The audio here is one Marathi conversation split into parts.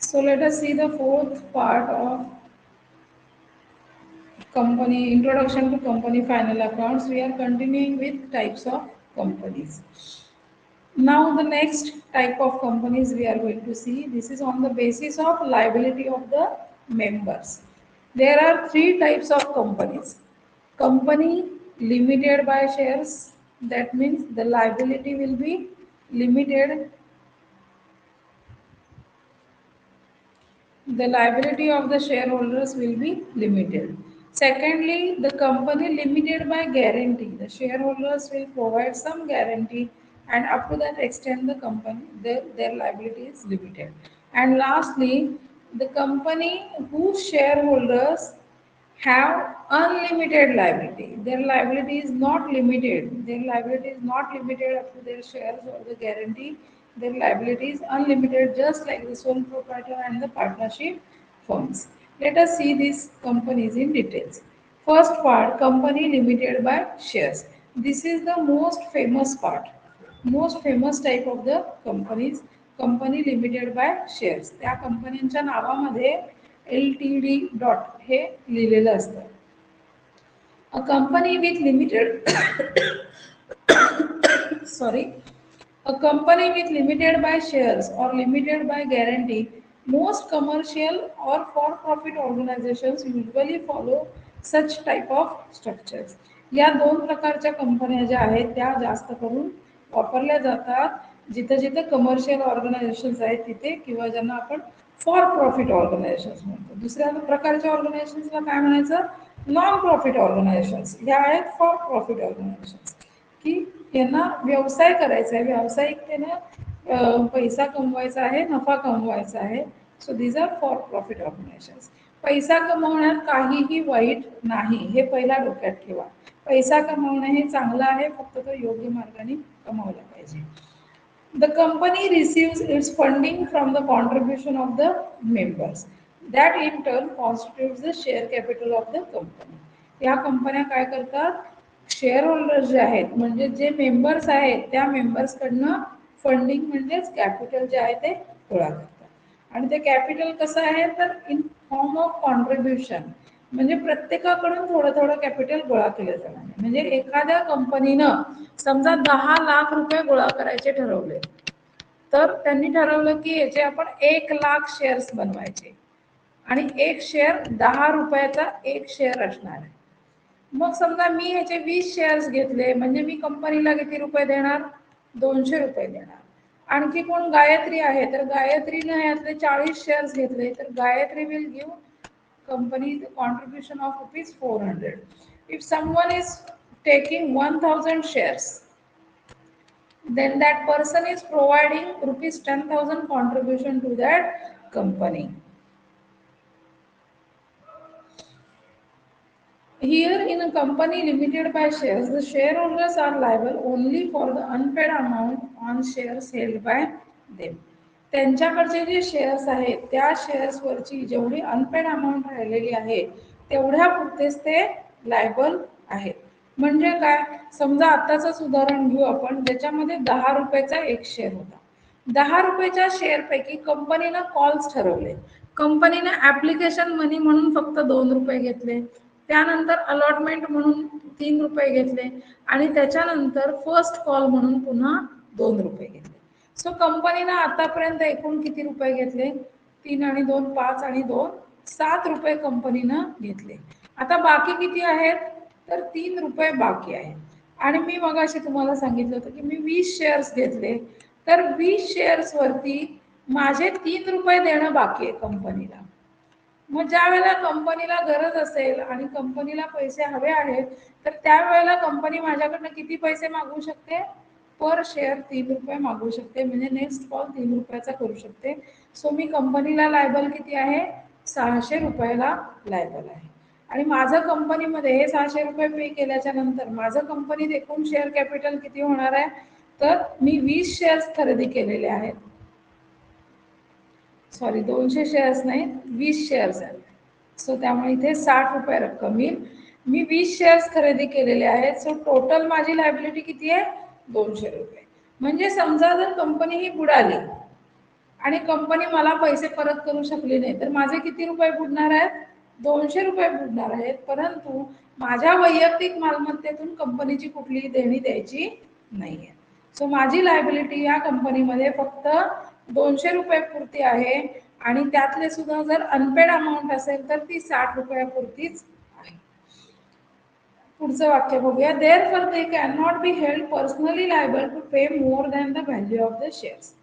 So let us see the fourth part of company introduction to company final accounts. We are continuing with types of companies. Now the next type of companies we are going to see, this is on the basis of liability of the members. There are three types of companies. Company limited by shares, that means the liability will be limited. The liability of the shareholders will be limited. Secondly, the company limited by guarantee. The shareholders will provide some guarantee, and up to that extent the company, their liability is limited. And lastly, the company whose shareholders have unlimited liability. Their liability is not limited. Their liability is not limited up to their shares or the guarantee. Their liability is unlimited, just like the sole proprietor and the partnership firms. Let us see these companies in details. First part, company limited by shares. This is the most famous part, most famous type of the companies. Company limited by shares. त्या कंपन्यांच्या नावामध्ये LTD डॉट हे लिहिलेलं असतं. A company with limited sorry, a company with limited by shares or limited by guarantee, most commercial or for profit organizations usually follow such type of structures. या दोन प्रकारच्या कंपन्या ज्या आहेत त्या जास्त करून वापरल्या जातात जिथे जिथे कमर्शियल ऑर्गनायझेशन्स आहेत तिथे, किंवा ज्यांना आपण फॉर प्रॉफिट ऑर्गनायझेशन्स म्हणतो. दुसऱ्या प्रकारच्या ऑर्गनायझेशन्सला काय म्हणायचं? Non profit organisations. ह्या आहेत फॉर प्रॉफिट ऑर्गनायझेशन्स, की यांना व्यवसाय करायचा आहे, व्यावसायिकतेनं पैसा कमवायचा आहे, नफा कमवायचा आहे. So these are for profit organisations. पैसा कमवण्यात काहीही वाईट नाही, हे पहिला डोक्यात ठेवा. पैसा कमवणं हे चांगलं आहे, फक्त तो योग्य मार्गाने कमवला पाहिजे. The company receives its funding from the contribution of the members. That in turn constitutes the share capital of the company. या कंपन्या काय करतात? शेअर होल्डर्स जे आहेत, म्हणजे जे मेंबर्स आहेत, त्या मेंबर्सकडनं फंडिंग म्हणजेच कॅपिटल जे आहे ते गोळा करतात. आणि ते कॅपिटल कसं आहे? तर इन फॉर्म ऑफ कॉन्ट्रीब्युशन, म्हणजे प्रत्येकाकडून थोडं थोडं कॅपिटल गोळा केलं जाणार. म्हणजे एखाद्या कंपनीनं समजा 10 लाख रुपये गोळा करायचे ठरवले, तर त्यांनी ठरवलं की याचे आपण 1 लाख शेअर्स बनवायचे आणि एक शेअर 10 रुपयाचा एक शेअर असणार आहे. मग समजा मी ह्याचे 20 शेअर्स घेतले, म्हणजे मी कंपनीला किती रुपये देणार? 200 रुपये देणार. आणखी कोण? गायत्री आहे, तर गायत्रीनं यातले 40 शेअर्स घेतले, तर Gayatri will give company the contribution of ₹400. If someone is taking 1000 shares, then that person is providing ₹10,000 contribution to that company. Here in a company limited by shares, the shareholders are liable only for the unpaid amount on shares held by them. त्यांच्याकडचे जे शेअर्स आहेत त्या शेअर्सवरची जेवढी अनपेड अमाऊंट राहिलेली आहे तेवढ्या पुरतेच ते लायबल आहेत. म्हणजे काय? समजा आताच उदाहरण घेऊ आपण, ज्याच्यामध्ये 10 रुपयाचा एक शेअर होता. 10 रुपयाच्या शेअरपैकी कंपनीनं कॉल्स ठरवले, कंपनीनं ऍप्लिकेशन मनी म्हणून फक्त 2 रुपये घेतले, त्यानंतर अलॉटमेंट म्हणून 3 रुपये घेतले, आणि त्याच्यानंतर फर्स्ट कॉल म्हणून पुन्हा 2 रुपये घेतले. सो कंपनीनं आतापर्यंत एकूण किती रुपये घेतले? 3 आणि 2 5 आणि 2 7 रुपये कंपनीनं घेतले. आता बाकी किती आहेत? तर 3 रुपये बाकी आहेत. आणि मी मगाशी तुम्हाला सांगितलं होतं की मी 20 शेअर्स घेतले, तर 20 शेअर्स वरती माझे 3 रुपये देणं बाकी आहे कंपनीला. मग ज्या वेळेला कंपनीला गरज असेल आणि कंपनीला पैसे हवे आहेत, तर त्यावेळेला कंपनी माझ्याकडनं किती पैसे मागू शकते? पर शेअर 3 रुपये मागू शकते, म्हणजे नेक्स्ट कॉल 3 रुपयाचा करू शकते. सो मी कंपनीला लायबल किती आहे? 600 रुपयाला लायबल आहे. आणि माझं कंपनीमध्ये हे 600 रुपये पे केल्याच्या नंतर माझं कंपनीत एकूण शेअर कॅपिटल किती होणार आहे? तर मी 20 शेअर्स खरेदी केलेले आहेत, सॉरी 200 शेअर्स नाही, 20 शेअर्स आहेत. सो त्यामुळे इथे 60 रुपये रक्कम येईल. मी 20 शेअर्स खरेदी केलेले आहेत, सो टोटल माझी लायबिलिटी किती आहे? 200 रुपये. म्हणजे समजा जर कंपनी ही बुडाली, आणि कंपनी मला पैसे परत करू शकली नाही, तर माझे किती रुपये बुडणार आहेत? 200 रुपये बुडणार आहेत. परंतु माझ्या वैयक्तिक मालमत्तेतून कंपनीची कुठलीही देणी द्यायची नाहीये. सो माझी लायबिलिटी या कंपनीमध्ये फक्त 200 रुपये पुरती आहे, आणि त्यातले सुद्धा जर अनपेड अमाऊंट असेल तर ती 60 रुपयापुरतीच आहे. पुढचं वाक्य बघूया. Therefore they can not be held personally liable to pay more than the value of the shares.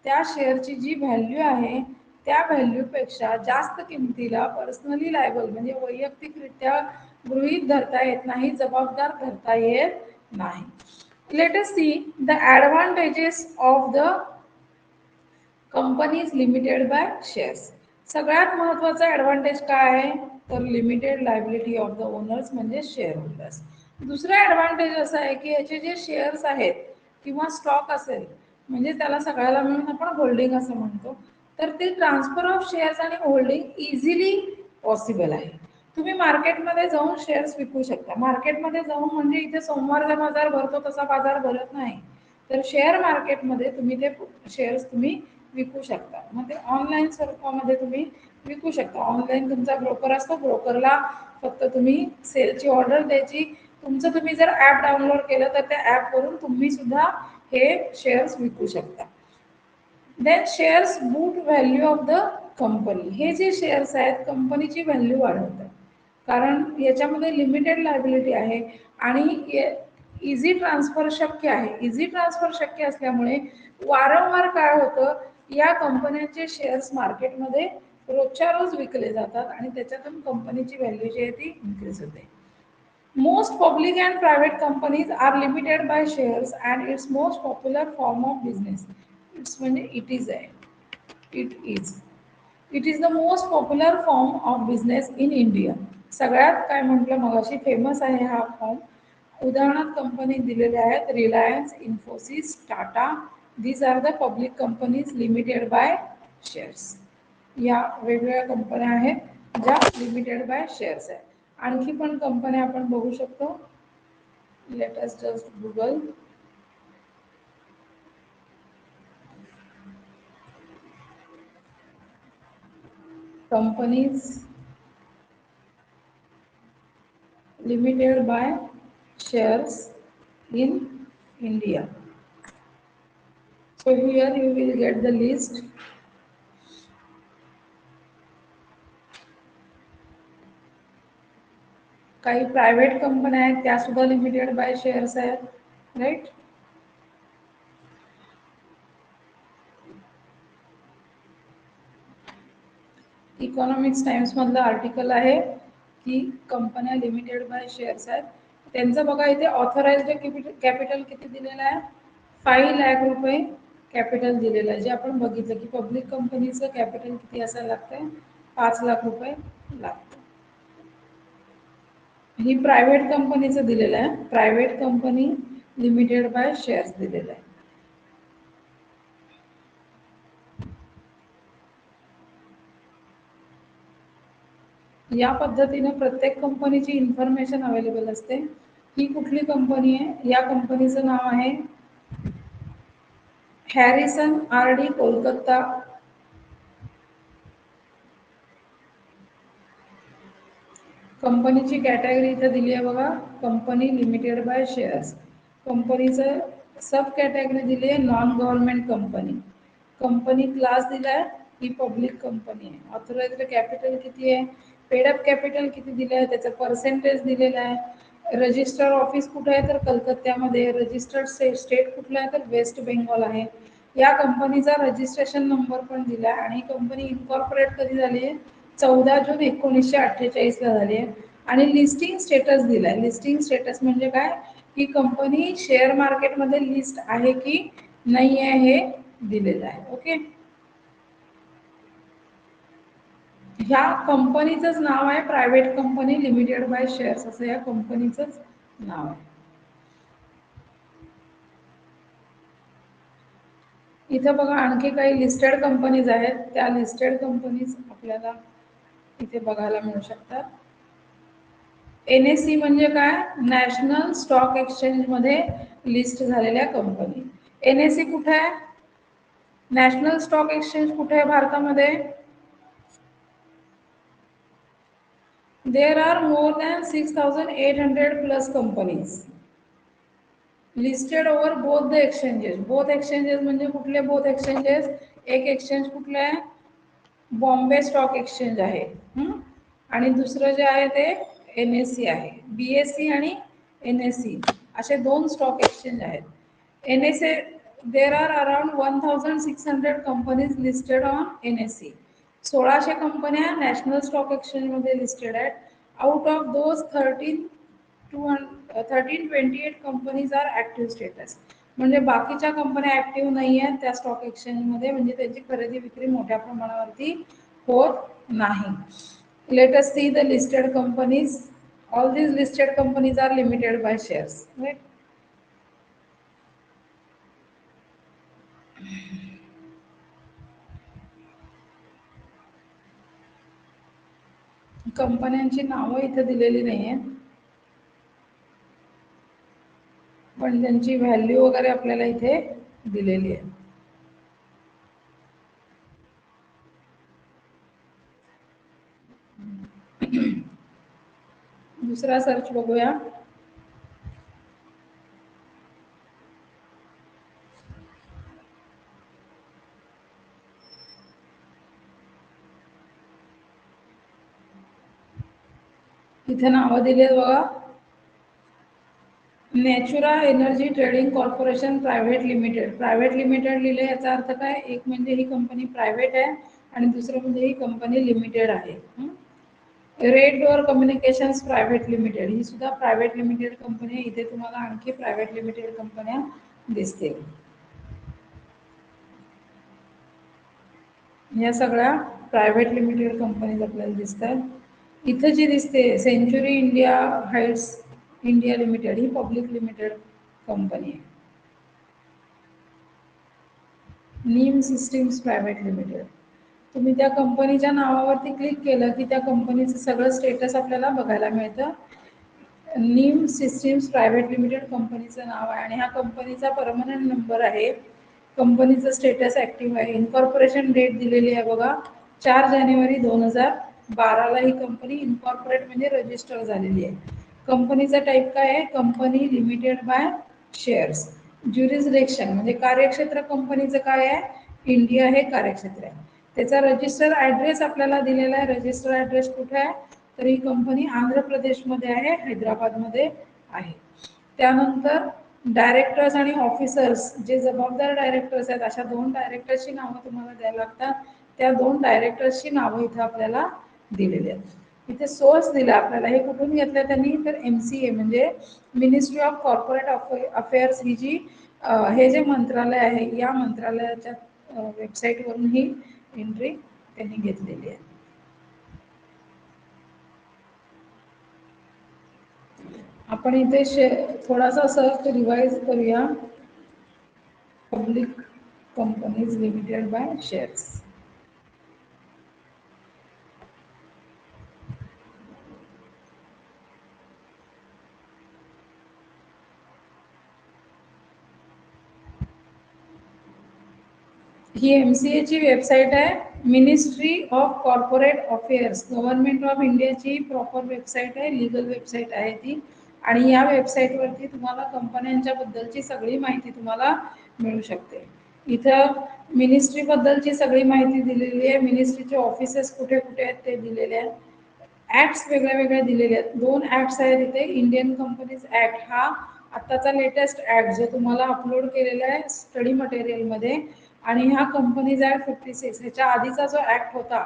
त्या शेअरची जी व्हॅल्यू आहे त्या व्हॅल्यूपेक्षा जास्त किमतीला पर्सनली लायबल म्हणजे वैयक्तिकरित्या गृहीत धरता येत नाही, जबाबदार धरता येत नाही. Let us see the advantages of the companies limited by shares. सगळ्यात महत्त्वाचा ॲडव्हान्टेज काय आहे? तर limited liability of the owners म्हणजे शेअर होल्डर्स. दुसरा ॲडव्हान्टेज असा आहे की याचे जे शेअर्स आहेत किंवा स्टॉक असेल, म्हणजे त्याला सगळ्याला मिळून आपण होल्डिंग असं म्हणतो, तर ते ट्रान्सफर ऑफ शेअर्स आणि होल्डिंग इझिली पॉसिबल आहे. तुम्ही मार्केटमध्ये जाऊन शेअर्स विकू शकता. मार्केटमध्ये जाऊन म्हणजे इथे सोमवारचा बाजार भरतो तसा बाजार भरत नाही, तर शेअर मार्केटमध्ये तुम्ही ते शेअर्स तुम्ही विकू शकता. मग ते ऑनलाईन स्वरूपामध्ये तुम्ही विकू शकता. ऑनलाईन तुमचा ब्रोकर असतो, ब्रोकरला फक्त तुम्ही सेलची ऑर्डर द्यायची. तुमचं तुम्ही जर ॲप डाउनलोड केलं तर त्या ॲपवरून तुम्ही सुद्धा हे शेअर्स विकू शकता. Then shares book value of the company. हे जे शेअर्स आहेत कंपनीची व्हॅल्यू वाढवतात, कारण याच्यामध्ये लिमिटेड लायबिलिटी आहे आणि इझी ट्रान्सफर शक्य आहे. इझी ट्रान्सफर शक्य असल्यामुळे वारंवार काय होतं, या कंपन्यांचे शेअर्स मार्केटमध्ये रोजच्या रोज विकले जातात आणि त्याच्यातून कंपनीची व्हॅल्यू जी आहे ती इन्क्रीज होते. Most public and private companies are limited by shares and its most popular form of business. It's म्हणजे it is आहे. It is. It is the most popular form of business in India. सगळ्यात काय म्हटलं मगाशी फेमस आहे हा फॉर्म. उदाहरणार्थ कंपनी दिलेल्या आहेत Reliance, Infosys, Tata. These are the public companies limited by shares. या वेगवेगळ्या कंपन्या आहेत ज्या लिमिटेड बाय शेअर्स आहेत. आणखी पण कंपन्या आपण बघू शकतो. Let us just Google. Companies limited by shares in India. So here you will get the list. काही प्रायव्हेट कंपन्या आहेत त्या सुद्धा लिमिटेड बाय शेअर्स आहेत, राईट. इकॉनॉमिक्स टाइम्स मधलं आर्टिकल आहे की कंपन्या लिमिटेड बाय शेअर्स आहेत. त्यांचं बघा इथे ऑथराइज्ड कॅपिटल किती दिलेलं आहे? 5,00,000 रुपये कॅपिटल दिलेलं आहे. जे आपण बघितलं की पब्लिक कंपनीचं कॅपिटल किती असायला लागतंय? 5,00,000 रुपये लागतं. ही प्रायव्हेट कंपनीचं दिलेलं आहे. Private company limited by shares दिलेलं आहे. या पद्धतीने प्रत्येक कंपनीची इन्फॉर्मेशन अवेलेबल असते. ही कुठली कंपनी आहे? या कंपनीचं नाव आहे हॅरिसन आर.डी. कोलकाता. कंपनीची कॅटेगरी इथं दिली आहे बघा, कंपनी लिमिटेड बाय शेअर्स. कंपनीचं सब कॅटेगरी दिली आहे non government company. Company class दिला आहे ही पब्लिक कंपनी आहे. ऑथराइज्ड कॅपिटल किती आहे? पेडअप कॅपिटल किती दिलं आहे त्याचं पर्सेंटेज दिलेलं आहे. रजिस्टर ऑफिस कुठं आहे? तर कलकत्त्यामध्ये. रजिस्टर्ड स्टेट कुठलं आहे? तर वेस्ट बेंगॉल आहे. या कंपनीचा रजिस्ट्रेशन नंबर पण दिला आहे आणि कंपनी इन्कॉर्पोरेट कधी झाली आहे? 14 जून 1948 झाली आहे. आणि लिस्टिंग स्टेटस दिलाय. लिस्टिंग स्टेटस म्हणजे काय? ही कंपनी शेअर मार्केटमध्ये लिस्ट आहे की नाही आहे हे दिलेलं आहे. ओके. ह्या कंपनीचंच नाव आहे private company limited by shares, असं या कंपनीचंच नाव आहे. इथं बघा आणखी काही लिस्टेड कंपनीज आहेत. त्या लिस्टेड कंपनीज आपल्याला इथे बघायला मिळू शकतात. NSE म्हणजे काय? नॅशनल स्टॉक एक्सचेंज मध्ये लिस्ट झालेल्या कंपनी. NSE कुठे आहे? नॅशनल स्टॉक एक्सचेंज कुठे आहे भारतामध्ये? There are more than 6,800 plus companies listed over both the exchanges. Both exchanges म्हणजे कुठले बोथ एक्सचेंजेस? एक एक्सचेंज कुठलं आहे? बॉम्बे स्टॉक एक्सचेंज आहे. आणि दुसरं जे आहे ते NSE आहे. BSE आणि NSE असे दोन स्टॉक एक्सचेंज आहेत. NSE there are around 1,600 companies listed on NSE. 1600 कंपन्या नॅशनल स्टॉक एक्सचेंजमध्ये लिस्टेड आहेत. Out of those 1328 companies are active status. म्हणजे बाकीच्या कंपन्या ॲक्टिव्ह नाही आहेत त्या स्टॉक एक्सचेंजमध्ये, म्हणजे त्यांची खरेदी विक्री मोठ्या प्रमाणावरती होत नाही. Let us see the listed companies. All these listed companies are limited by shares, right? कंपन्यांची नावं इथे दिलेली नाही आहेत, पण त्यांची व्हॅल्यू वगैरे आपल्याला इथे दिलेली आहे. दुसरा सर्च बघूया. इथे नावं दिली आहेत बघा. Natura energy trading corporation private limited. Private limited लिहिले याचा अर्थ काय? एक म्हणजे ही कंपनी प्रायव्हेट आहे आणि दुसरं म्हणजे ही कंपनी लिमिटेड आहे. Red Door Communications Private Limited ही सुद्धा प्रायव्हेट लिमिटेड कंपनी आहे. इथे तुम्हाला आणखी प्रायव्हेट लिमिटेड कंपन्या दिसतील. या सगळ्या प्रायव्हेट लिमिटेड कंपनीज आपल्याला दिसतात. इथं जी दिसते Century India Heights India Limited ही पब्लिक लिमिटेड कंपनी आहे. Neem Systems Private Limited. तुम्ही त्या कंपनीच्या नावावरती क्लिक केलं की त्या कंपनीचं सगळं स्टेटस आपल्याला बघायला मिळतं. नीम सिस्टीम्स प्रायव्हेट लिमिटेड कंपनीचं नाव आहे आणि ह्या कंपनीचा परमनंट नंबर आहे. कंपनीचं स्टेटस ॲक्टिव्ह आहे. इन्कॉर्पोरेशन डेट दिलेली आहे बघा, 4 जानेवारी 2012ला ही कंपनी इन्कॉर्पोरेट म्हणजे रजिस्टर झालेली आहे. कंपनीचा टाईप काय आहे? Company limited by shares. Jurisdiction म्हणजे कार्यक्षेत्र कंपनीचं काय आहे? इंडिया हे कार्यक्षेत्र आहे. त्याचा रजिस्टर ॲड्रेस आपल्याला दिलेला आहे. रजिस्टर ॲड्रेस कुठे आहे? तर ही कंपनी आंध्र प्रदेशमध्ये आहे, हैदराबादमध्ये आहे. त्यानंतर डायरेक्टर्स आणि ऑफिसर्स जे जबाबदार डायरेक्टर्स आहेत अशा 2 डायरेक्टर्सची नावं तुम्हाला द्यायला लागतात. त्या 2 डायरेक्टर्सची नावं इथं आपल्याला दिलेली आहेत. इथे सोर्स दिला आपल्याला. हे कुठून घेतलं त्यांनी? तर MCA म्हणजे मिनिस्ट्री ऑफ कॉर्पोरेट अफेअर्स ही जी हे जे मंत्रालय आहे या मंत्रालयाच्या वेबसाईटवरून ही एंट्री त्यांनी घेतलेली आहे. आपण इथे थोडासा सर्च रिवाइज करूया. Public companies limited by shares. He MCA ची वेबसाईट आहे. Ministry of corporate affairs government of इंडियाची प्रॉपर वेबसाईट आहे, लिगल वेबसाईट आहे ती. आणि या वेबसाईटवरती तुम्हाला कंपन्यांच्या बद्दलची सगळी माहिती तुम्हाला मिळू शकते. इथं मिनिस्ट्रीबद्दलची सगळी माहिती दिलेली आहे. मिनिस्ट्रीचे ऑफिसेस कुठे कुठे आहेत ते दिलेले आहेत. ॲक्ट्स वेगळ्या वेगळ्या दिलेले आहेत. 2 ॲक्ट्स आहेत इथे. इंडियन कंपनीज ॲक्ट हा आत्ताचा लेटेस्ट ॲक्ट जो तुम्हाला अपलोड केलेला आहे स्टडी मटेरियलमध्ये, आणि ह्या कंपनीज ॲक्ट 56 ह्याच्या आधीचा जो ॲक्ट होता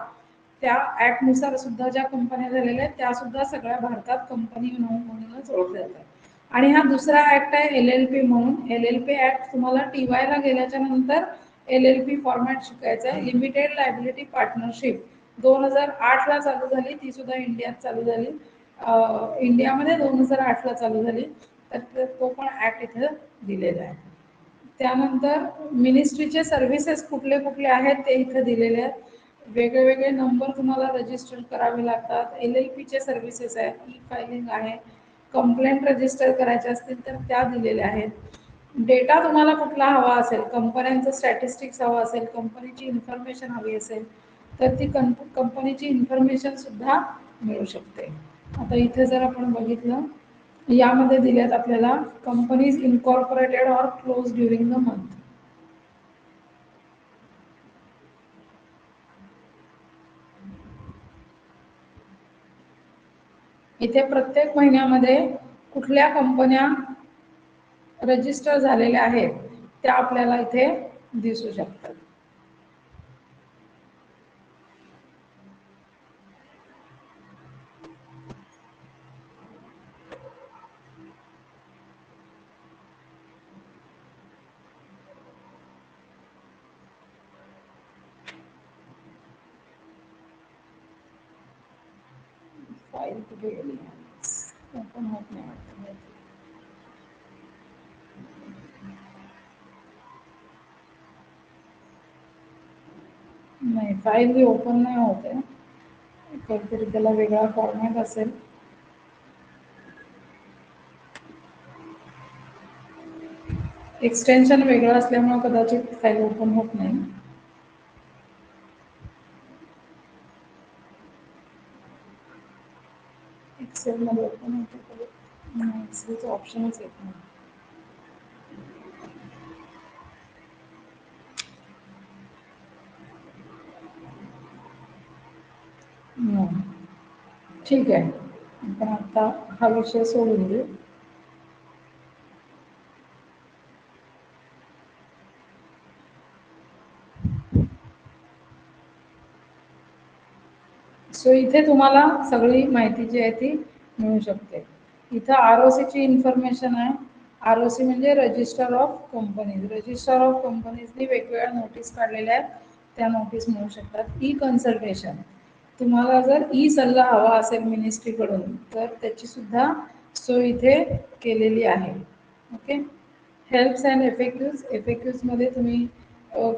त्या ॲक्टनुसार सुद्धा ज्या कंपन्या झालेल्या आहेत त्या सुद्धा सगळ्या भारतात कंपनी म्हणूनच ओळखल्या जातात. आणि हा दुसरा ॲक्ट आहे LLP म्हणून. LLP ॲक्ट तुम्हाला TYला गेल्याच्या नंतर LLP फॉर्मॅट शिकायचा आहे. लिमिटेड लायबिलिटी पार्टनरशिप 2008ला चालू झाली, ती सुद्धा इंडियात चालू झाली. इंडियामध्ये 2008ला चालू झाली. तर तो पण ॲक्ट इथं दिलेला आहे. त्यानंतर मिनिस्ट्रीचे सर्व्हिसेस कुठले कुठले आहेत ते इथं दिलेले आहेत. वेगळे वेगळे नंबर तुम्हाला रजिस्टर करावे लागतात. LLPचे सर्व्हिसेस आहेत, ई फायलिंग आहे, कंप्लेंट रजिस्टर करायचे असतील तर त्या दिलेल्या आहेत. डेटा तुम्हाला कुठला हवा असेल, कंपन्यांचं स्टॅटिस्टिक्स हवं असेल, कंपनीची इन्फॉर्मेशन हवी असेल, तर ती कंपनीची इन्फॉर्मेशन सुद्धा मिळू शकते. आता इथे जर आपण बघितलं, यामध्ये दिल्यात आपल्याला companies incorporated or close during the month. इथे प्रत्येक महिन्यामध्ये कुठल्या कंपन्या रजिस्टर झालेल्या आहेत त्या आपल्याला इथे दिसू शकतात. फाईल कुठे गेली? ओपन होत नाही वाटतं. नाही, फाईल ही ओपन नाही होत आहे. काहीतरी त्याला वेगळा फॉर्मॅट असेल. एक्सटेन्शन वेगळं असल्यामुळे कदाचित फाईल ओपन होत नाही. एक्सेलमध्ये ओपन होते का? नाही, एक्सेलचं ऑप्शनच येत नाही. हम्म. ठीक आहे, आपण आता हा विषय सोडून देऊ. सो इथे तुम्हाला सगळी माहिती जी आहे ती मिळू शकते. इथं ROCची इन्फॉर्मेशन आहे. ROC म्हणजे register of companies. Register of कंपनीजनी वेगवेगळ्या नोटीस काढलेल्या आहेत, त्या नोटीस मिळू शकतात. ई कन्सल्टेशन, तुम्हाला जर ई सल्ला हवा असेल मिनिस्ट्रीकडून तर त्याची सुद्धा सोय इथे केलेली आहे. ओके. हेल्प्स अँड एफएक्यूजमध्ये तुम्ही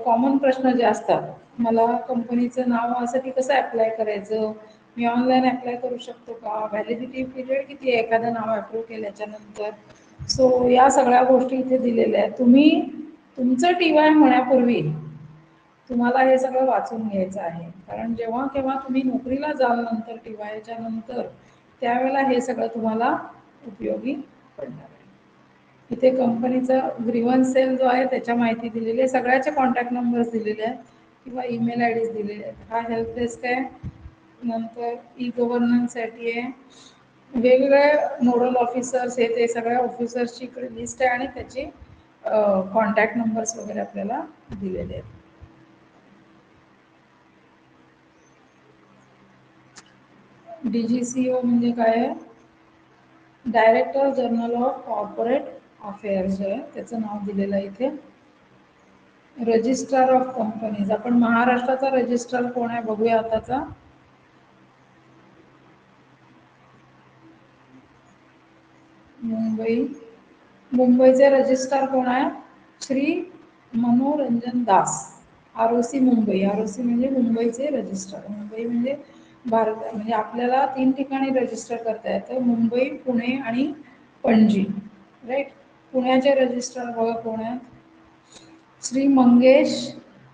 कॉमन प्रश्न जे असतात, मला कंपनीचं नावासाठी कसं ॲप्लाय करायचं, मी ऑनलाईन ॲप्लाय करू शकतो का, व्हॅलिडिटी पिरियड किती आहे एखादं नाव अप्रूव्ह केल्याच्या नंतर. सो या सगळ्या गोष्टी इथे दिलेल्या आहेत. तुम्ही तुमचं TY होण्यापूर्वी तुम्हाला हे सगळं वाचून घ्यायचं आहे, कारण जेव्हा केव्हा तुम्ही नोकरीला जाल नंतर TYच्या नंतर, त्यावेळेला हे सगळं तुम्हाला उपयोगी पडणार आहे. इथे कंपनीचा ग्रीव्हन्स सेल जो आहे त्याच्या माहिती दिलेली आहे, सगळ्याचे कॉन्टॅक्ट नंबर्स दिलेले आहेत किंवा ईमेल IDs दिलेले आहेत. हा हेल्प डेस्क आहे. नंतर गव्हर्नन्ससाठी आहे. वेगवेगळे नोडल ऑफिसर्स हे ते सगळ्या ऑफिसर्सची इकडे लिस्ट आहे आणि त्याची कॉन्टॅक्ट नंबर्स वगैरे आपल्याला दिलेले आहेत. DGCO म्हणजे काय आहे? Director general of corporate affairs जे आहे त्याचं नाव दिलेलं आहे इथे. रजिस्ट्रार ऑफ कंपनीज, आपण महाराष्ट्राचा रजिस्ट्रार कोण आहे बघूया आताचा. मुंबईचे रजिस्ट्रार कोण आहे? श्री मनोरंजन दास. ROC मुंबई, ROC म्हणजे मुंबईचे रजिस्ट्रार. मुंबई म्हणजे भारत, म्हणजे आपल्याला 3 ठिकाणी रजिस्टर करता येतं, मुंबई, पुणे आणि पणजी. राईट. पुण्याचे रजिस्ट्रार बघा कोण आहेत? श्री मंगेश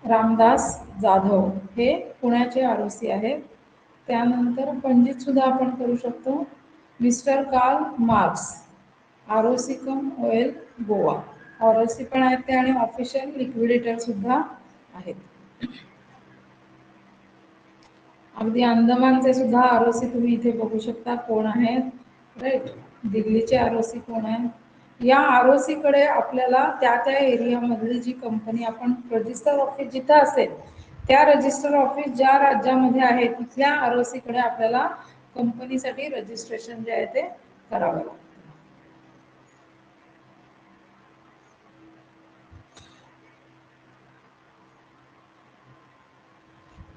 रामदास जाधव, हे पुण्याचे ROC आहेत. त्यानंतर पणजीत सुद्धा आपण करू शकतो, मिस्टर कार्ल मार्क्स, ROC कम OL गोवा. ROC पण आहेत ते आणि ऑफिशियल लिक्विडेटर सुद्धा आहेत. अगदी अंदमानचे सुद्धा ROC तुम्ही इथे बघू शकता कोण आहेत. राईट. दिल्लीचे ROC कोण आहेत. या ROC कडे आपल्याला त्या त्या एरियामधली जी कंपनी, आपण रजिस्टर ऑफिस जिथं असेल त्या रजिस्टर ऑफिस ज्या राज्यामध्ये आहे तिथल्या ROC कडे आपल्याला कंपनीसाठी रजिस्ट्रेशन जे आहे ते करावं लागतं.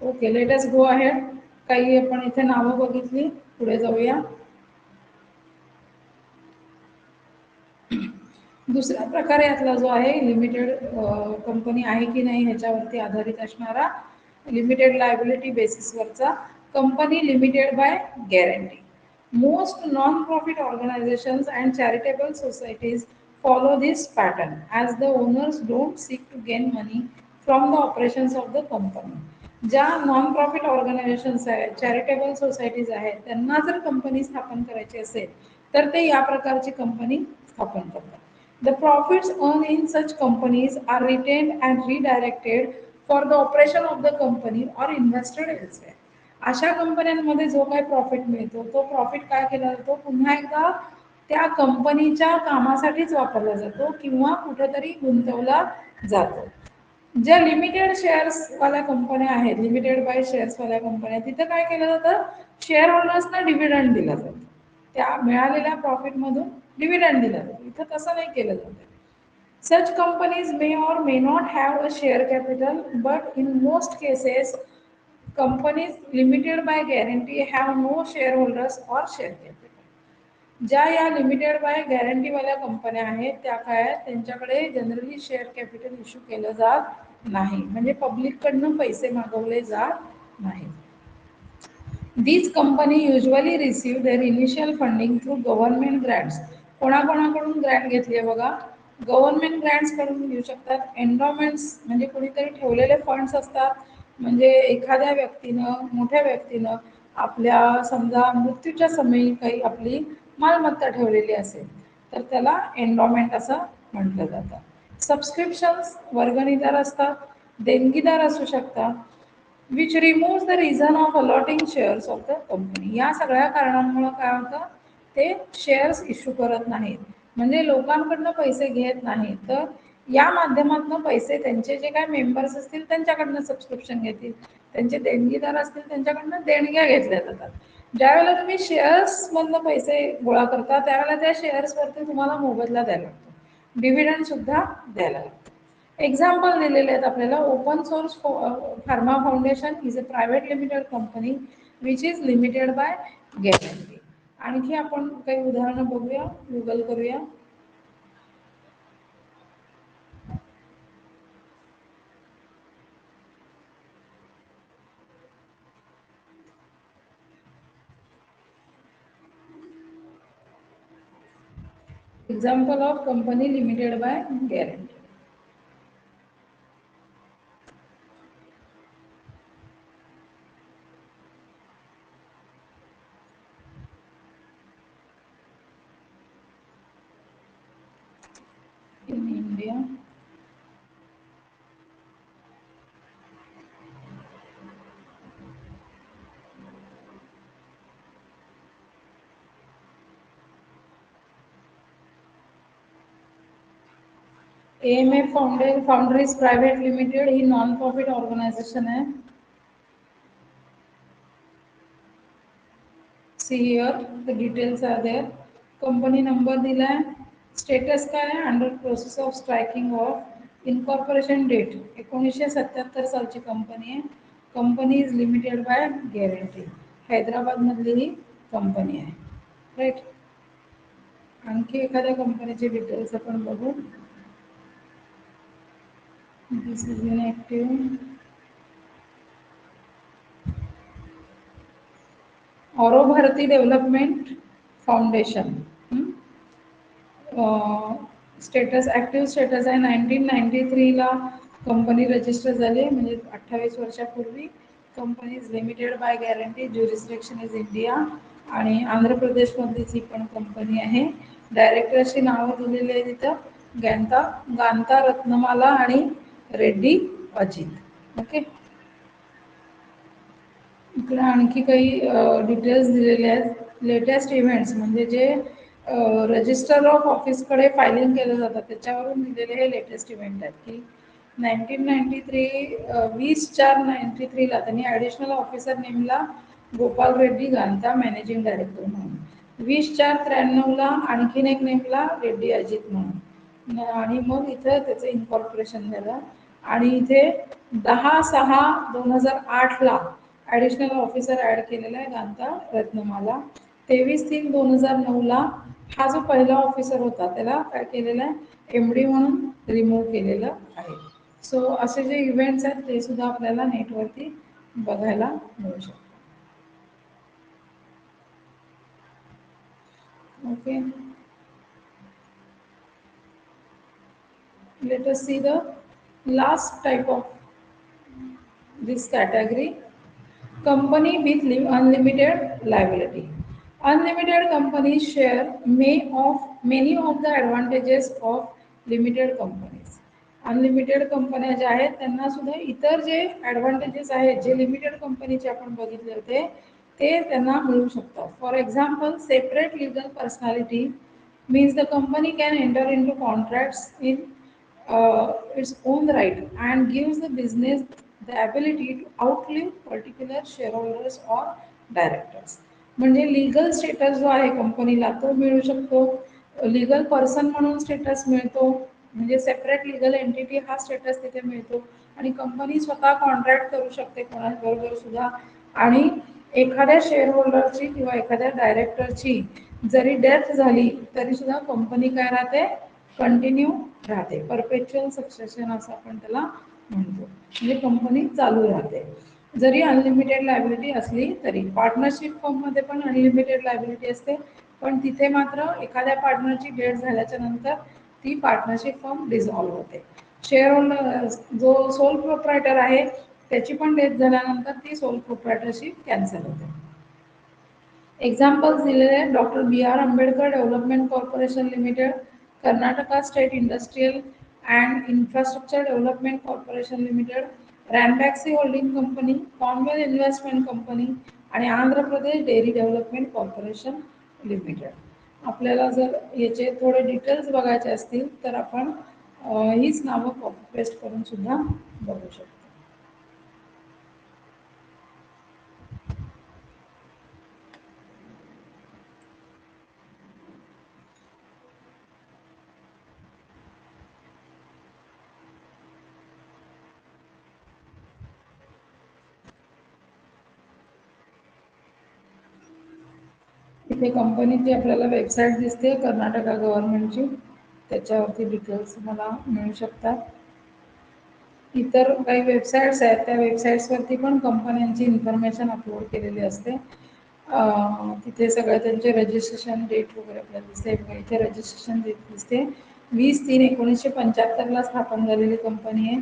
Okay, let us go ahead. काही आपण इथे नावं बघितली, पुढे जाऊया. दुसरा प्रकार यातला जो आहे, लिमिटेड कंपनी आहे की नाही ह्याच्यावरती आधारित असणारा, लिमिटेड लायबिलिटी बेसिसवरचा, company limited by guarantee. Most non profit organisations and charitable societies follow this pattern as the owners don't seek to gain money from the operations of the company. ज्या नॉन प्रॉफिट ऑर्गनायझेशन्स आहेत, चॅरिटेबल सोसायटीज आहेत, त्यांना जर कंपनी स्थापन करायची असेल तर ते या प्रकारची कंपनी स्थापन करतात. The profits earned in such companies are retained and redirected for the operation of the company or invested elsewhere. अशा कंपन्यांमध्ये जो काही प्रॉफिट मिळतो तो प्रॉफिट काय केला जातो, पुन्हा एकदा त्या कंपनीच्या कामासाठीच वापरला जातो किंवा कुठेतरी गुंतवला जातो. ज्या लिमिटेड शेअर्सवाल्या कंपन्या आहेत, लिमिटेड बाय शेअर्सवाल्या कंपन्या, तिथं काय केलं जातं, शेअर होल्डर्सना डिव्हिडंड दिला जातो. त्या मिळालेल्या प्रॉफिटमधून डिव्हिडंड दिला जातो. इथं तसं नाही केलं जातं. Such companies may or may not have a share capital, but in most cases, companies limited by guarantee have no shareholders or share capital. ज्या या लिमिटेड बाय गॅरंटीवाल्या कंपन्या आहेत त्या काय आहेत, त्यांच्याकडे जनरली शेअर कॅपिटल इश्यू केलं जात नाही, म्हणजे पब्लिककडनं पैसे मागवले जात नाही. These company usually receive their initial funding through government grants. कोणाकोणाकडून ग्रँट घेतली आहे बघा, गव्हर्नमेंट ग्रँट्स कडून घेऊ शकतात. एन्डॉमेंट्स म्हणजे कोणीतरी ठेवलेले फंड्स असतात, म्हणजे एखाद्या व्यक्तीनं, मोठ्या व्यक्तीनं आपल्या समजा मृत्यूच्या समयी काही आपली मालमत्ता ठेवलेली असेल तर त्याला एन्डॉमेंट असं म्हटलं जातं. सबस्क्रिप्शन्स वर्गणीदार असतात, देणगीदार असू शकतात, which remove the reason of allotting shares of the company. या सगळ्या कारणांमुळे काय होतं, ते शेअर्स इश्यू करत नाहीत, म्हणजे लोकांकडनं पैसे घेत नाहीत, तर या माध्यमातून पैसे त्यांचे जे काय मेंबर्स असतील त्यांच्याकडनं सबस्क्रिप्शन घेतील, त्यांचे देणगीदार असतील त्यांच्याकडनं देणग्या घेतल्या जातात. ज्यावेळेला तुम्ही शेअर्समधनं पैसे गोळा करता त्यावेळेला त्या शेअर्सवरती तुम्हाला मोबदला द्यायला लागतो, डिव्हिडंड सुद्धा द्यायला लागतो. एक्झाम्पल दिलेले आहेत आपल्याला. Open Source Pharma Foundation is a private limited company which is limited by guarantee. आणखी आपण काही उदाहरणं बघूया, गुगल करूया. Example of company limited by guarantee. In India AMF Foundries Private Limited ही नॉन प्रॉफिट ऑर्गनायझेशन आहे. See here the details are there. Company number दिला आहे. स्टेटस काय आहे, under process of striking off. Incorporation date 1977 सालची कंपनी आहे. Company is limited by guarantee. हैदराबादमधली ही कंपनी आहे, राईट. आणखी एखाद्या कंपनीचे डिटेल्स आपण बघू. This is inactive. Auro Bharati Development Foundation. Status active status आहे. 1993ला कंपनी रजिस्टर झाली आहे, म्हणजे 28 वर्षापूर्वी. Company is limited by guarantee. Jurisdiction is India आणि आंध्र प्रदेशमधलीच ही पण कंपनी आहे. डायरेक्टरची नावं दिलेली आहे तिथं, गांता रत्नमाला आणि रेड्डी अजित. ओके. इकडे आणखी काही डिटेल्स दिलेले आहेत. लेटेस्ट इव्हेंट्स म्हणजे जे रजिस्टर ऑफ ऑफिसकडे फायलिंग केलं जातं त्याच्यावरून दिलेले हे लेटेस्ट इव्हेंट आहेत की 1993 20/4/93ला त्यांनी ॲडिशनल ऑफिसर नेमला गोपाल रेड्डी गांता मॅनेजिंग डायरेक्टर म्हणून. 20/4/93ला आणखीन एक नेमला रेड्डी अजित म्हणून, आणि मग इथं त्याचं इन्कॉर्पोरेशन झालं. आणि इथे 10/6/2008ला ॲडिशनल ऑफिसर ॲड केलेला आहे गांता रत्नमाला. 23/3/2009ला हा जो पहिला ऑफिसर होता त्याला काय केलेलं आहे, MD म्हणून रिमूव्ह केलेलं आहे. सो असे जे इव्हेंट्स आहेत ते सुद्धा आपल्याला नेटवरती बघायला मिळू शकतात. Okay. Let us see the last type of this category. Company with unlimited liability. Unlimited companies share many of the advantages of limited companies. Unlimited कंपन्या ज्या आहेत त्यांना सुद्धा इतर जे ॲडव्हान्टेजेस आहेत जे लिमिटेड कंपनीचे आपण बघितले होते ते त्यांना मिळू शकतात. For example separate legal personality means the company can enter into contracts in its own right and gives the business the ability to outlive particular shareholders or directors. म्हणजे लिगल स्टेटस जो आहे कंपनीला तो मिळू शकतो. लिगल पर्सन म्हणून स्टेटस मिळतो म्हणजे सेपरेट लिगल एंटिटी हा स्टेटस तिथे मिळतो आणि कंपनी स्वतः कॉन्ट्रॅक्ट करू शकते कोणाबरोबर सुद्धा. आणि एखाद्या शेअर होल्डरची किंवा एखाद्या डायरेक्टरची जरी डेथ झाली तरी सुद्धा कंपनी काय राहते कंटिन्यू राहते. परपेच्युअल सक्सेशन असं आपण त्याला म्हणतो म्हणजे कंपनी चालू राहते जरी अनलिमिटेड लायबिलिटी असली तरी. पार्टनरशिप फर्ममध्ये पण अनलिमिटेड लायबिलिटी असते पण तिथे मात्र एखाद्या पार्टनरची डेथ झाल्याच्या नंतर ती पार्टनरशिप फर्म डिझॉल्व्ह होते. शेअर होल्डर जो सोल प्रोप्रायटर आहे त्याची पण डेथ झाल्यानंतर ती सोल प्रोप्रायटरशिप कॅन्सल होते. एक्झाम्पल्स दिलेले आहेत. Doctor B R Ambedkar Development Corporation Limited, Karnataka State Industrial and Infrastructure Development Corporation Limited, Ranbaxy Holding Company, Comwell Investment Company आणि Andhra Pradesh Dairy Development Corporation Limited. आपल्याला जर याचे थोडे डिटेल्स बघायचे असतील तर आपण हीच नावं कॉपी पेस्ट करून सुद्धा बघू शकतो. इथे कंपनीची आपल्याला वेबसाईट दिसते कर्नाटका गव्हर्नमेंटची, त्याच्यावरती डिटेल्स मला मिळू शकतात. इतर काही वेबसाईट्स आहेत त्या वेबसाईट्सवरती पण कंपन्यांची इन्फॉर्मेशन अपलोड केलेली असते. तिथे सगळं त्यांचे रजिस्ट्रेशन डेट वगैरे आपल्याला दिसते. इथे रजिस्ट्रेशन डेट दिसते 20/3/1975ला स्थापन झालेली कंपनी आहे.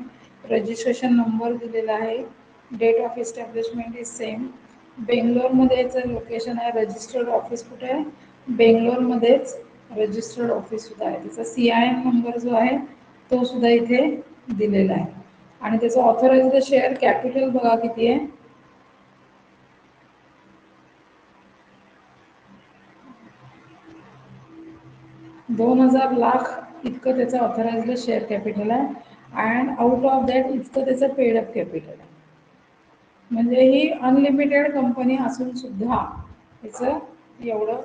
रजिस्ट्रेशन नंबर दिलेला आहे. Date of establishment is same. बेंगलोरमध्ये याचं लोकेशन आहे. रजिस्टर्ड ऑफिस कुठे आहे बेंगलोरमध्येच रजिस्टर्ड ऑफिस सुद्धा आहे. त्याचा CIN नंबर जो आहे तो सुद्धा इथे दिलेला आहे. आणि त्याचं ऑथराइज्ड शेअर कॅपिटल बघा किती आहे. 2000 लाख इतकं त्याचं ऑथराइज्ड शेअर कॅपिटल आहे अँड आउट ऑफ दॅट इतकं त्याचं पेडअप कॅपिटल आहे. म्हणजे ही अनलिमिटेड कंपनी असून सुद्धा त्याचं एवढं.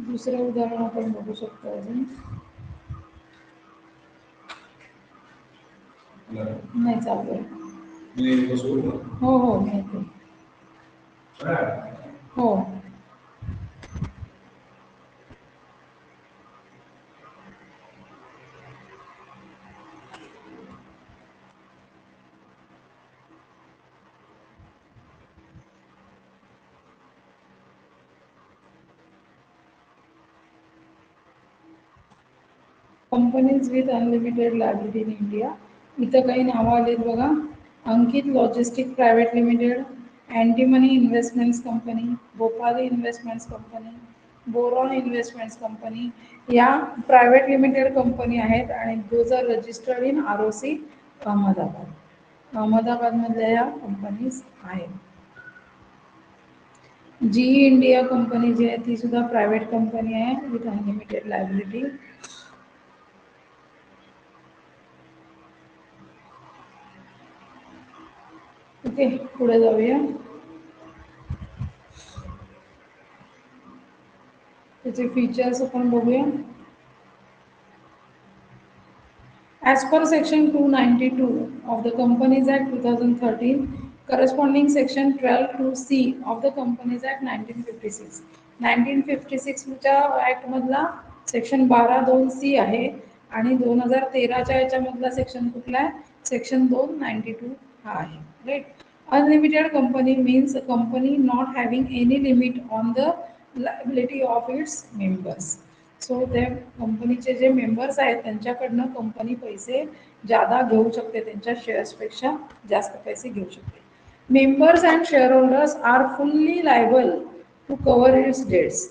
दुसरं उदाहरण आपण बघू शकतो अजून. नाही चालू आहे. हो हो माहिती हो. Companies with unlimited liability in India. इथं काही नावं आलीत बघा. Ankit Logistic Private Limited, Antimony Investments Company, Bhopali Investments Company, Boron Investments Company या प्रायव्हेट लिमिटेड कंपनी आहेत आणि those are registered in ROC Ahmedabad. अहमदाबादमधल्या या कंपनीज आहेत. GE इंडिया कंपनी जी आहे ती सुद्धा प्रायव्हेट कंपनी आहे विथ अनलिमिटेड लायबिलिटी. ओके पुढे जाऊया. त्याचे फीचर्स आपण बघूया. As per Section 292 of the Companies Act 2013, corresponding Section 12(2)(c) of the Companies Act 1956. 1956च्या ॲक्टमधला सेक्शन 12(2)(c) आहे आणि 2013च्या याच्यामधला सेक्शन कुठला आहे सेक्शन 292 हा आहे. Right. Unlimited company means a company not having any limit on the liability of its members. So त्या कंपनीचे जे मेंबर्स आहेत त्यांच्याकडनं कंपनी पैसे जादा घेऊ शकते, त्यांच्या शेअर्सपेक्षा जास्त पैसे घेऊ शकते. Members and share holders are fully liable to cover its debts.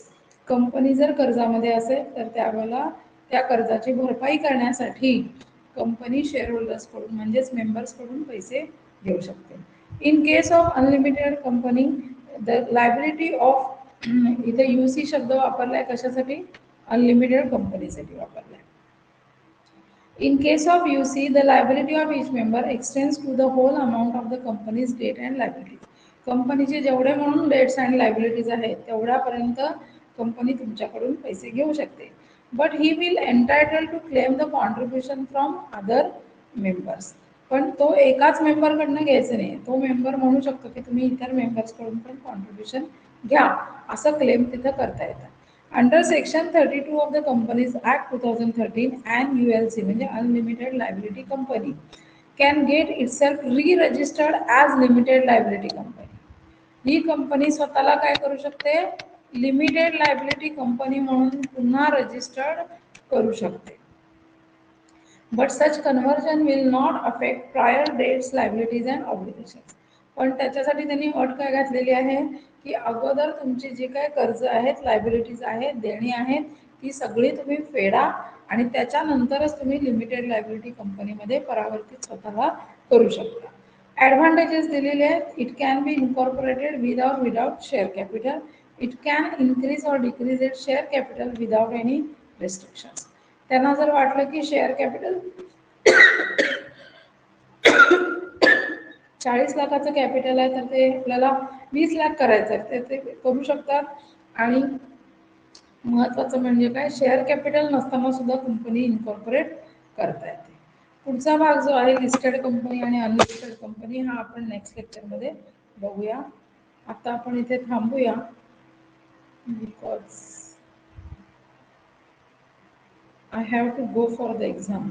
Company जर कर्जामध्ये असेल तर त्यावेळेला त्या कर्जाची भरपाई करण्यासाठी कंपनी शेअर होल्डर्सकडून म्हणजेच मेंबर्सकडून पैसे घेऊ शकते. In case of unlimited company the liability of इथे यू सी शब्द वापरलाय कशासाठी? अनलिमिटेड कंपनीसाठी वापरलाय. In case of UC, the liability of each member extends to the whole amount of the company's debt and liabilities. कंपनीचे जेवढे म्हणून डेट्स आणि लायबिलिटीज आहेत तेवढ्यापर्यंत कंपनी तुमच्याकडून पैसे घेऊ शकते. But he will entitle to claim the contribution from other members. पण तो एकाच मेंबरकडनं घ्यायचं नाही, तो मेंबर म्हणू शकतो की तुम्ही इतर मेंबर्सकडून पण कॉन्ट्रीब्युशन घ्या, असं क्लेम तिथं करता येतं. Under section 32 of the Companies Act 2013 and ULC म्हणजे unlimited liability company can get itself re registered as limited liability company. ही कंपनी स्वतःला काय करू शकते? लिमिटेड लायबिलिटी कंपनी म्हणून पुन्हा रजिस्टर्ड करू शकते. But such conversion will not affect prior debts liabilities and obligations. पण त्याच्यासाठी त्यांनी अट काय घातलेली आहे की अगोदर तुमची जी काय कर्ज आहेत, लायबिलिटीज आहेत, देणी आहेत, ती सगळी तुम्ही फेडा आणि त्याच्यानंतरच तुम्ही लिमिटेड लायबिलिटी कंपनीमध्ये परावर्तित स्वतःला करू शकता. ॲडव्हान्टेजेस दिलेले आहेत. It can be incorporated with or without share capital. It can increase or decrease it share capital without any restrictions. त्यांना जर वाटलं की शेअर कॅपिटल 40 लाखाचं कॅपिटल आहे तर ते आपल्याला 20 लाख करायचं आहे तर ते करू शकतात. आणि महत्त्वाचं म्हणजे काय, शेअर कॅपिटल नसताना सुद्धा कंपनी इन्कॉर्पोरेट करता येते. पुढचा भाग जो आहे लिस्टेड कंपनी आणि अनलिस्टेड कंपनी हा आपण नेक्स्ट लेक्चरमध्ये बघूया. आता आपण इथे थांबूया because I have to go for the exam.